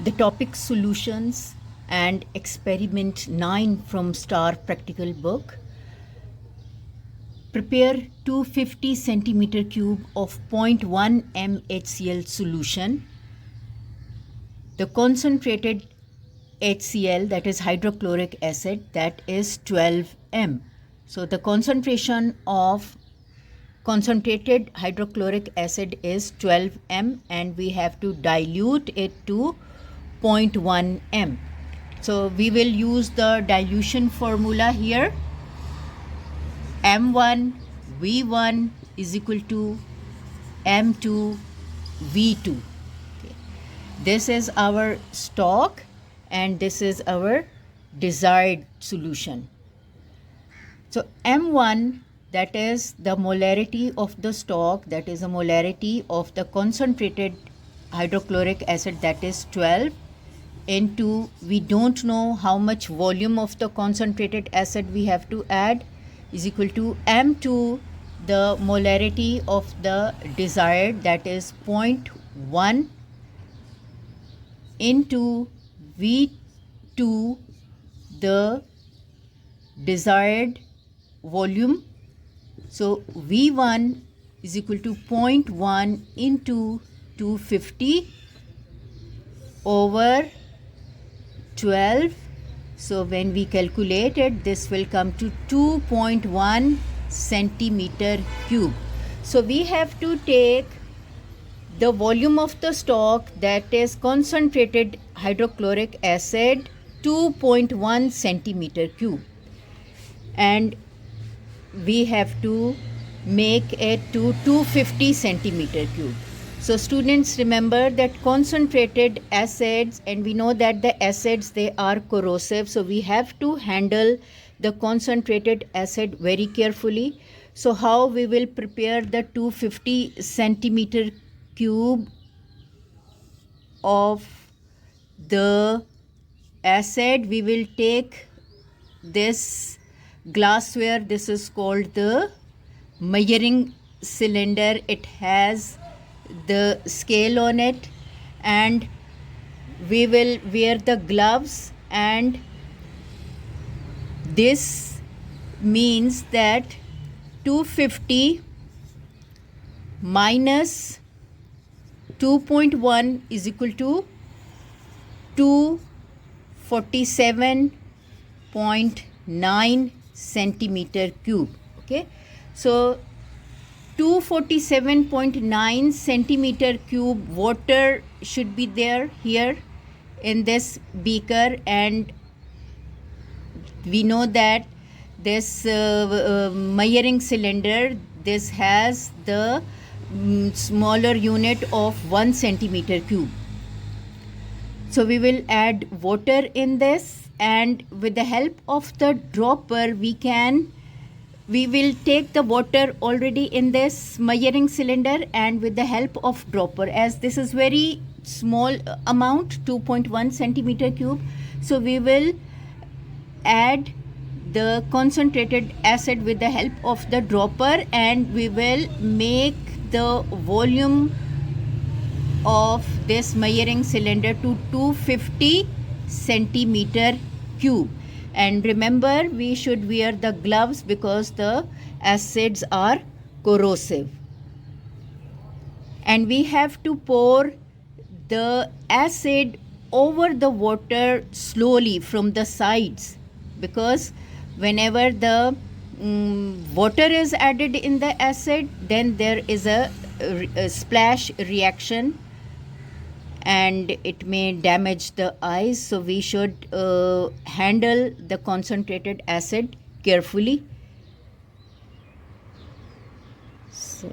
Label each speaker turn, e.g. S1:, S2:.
S1: The topic solutions and experiment 9 from STAR practical book. Prepare 250 centimeter cube of 0.1 mHCl solution. The concentrated HCl, that is hydrochloric acid, that is 12 m. So the concentration of concentrated hydrochloric acid is 12 m and we have to dilute it to 0.1 m. So we will use the dilution formula here. M1 V1 is equal to M2 V2. Okay. This is our stock and this is our desired solution. So M1, that is the molarity of the stock, that is the molarity of the concentrated hydrochloric acid, that is 12, into, we don't know how much volume of the concentrated acid we have to add, is equal to M2, the molarity of the desired, that is 0.1, into V2, the desired volume. So V1 is equal to 0.1 into 250 over 12. So when we calculate it, this will come to 2.1 centimeter cube. So we have to take the volume of the stock, that is concentrated hydrochloric acid, 2.1 centimeter cube, and we have to make it to 250 centimeter cube. So students, remember that concentrated acids, and we know that the acids, they are corrosive, so we have to handle the concentrated acid very carefully. So how we will prepare the 250 centimeter cube of the acid? We will take this glassware, this is called the measuring cylinder. It has the scale on it, and we will wear the gloves, and this means that 250 minus 2.1 is equal to 247.9 centimeter cube. Okay, so 247.9 centimeter cube water should be there here in this beaker, and we know that this measuring cylinder, this has the smaller unit of 1 centimeter cube. So we will add water in this, and with the help of the dropper we will take the water already in this measuring cylinder, and with the help of dropper, as this is very small amount, 2.1 centimeter cube, so we will add the concentrated acid with the help of the dropper, and we will make the volume of this measuring cylinder to 250 centimeter cube. And remember, we should wear the gloves because the acids are corrosive. And we have to pour the acid over the water slowly from the sides, because whenever the water is added in the acid, then there is a splash reaction and it may damage the eyes. So we should handle the concentrated acid carefully. So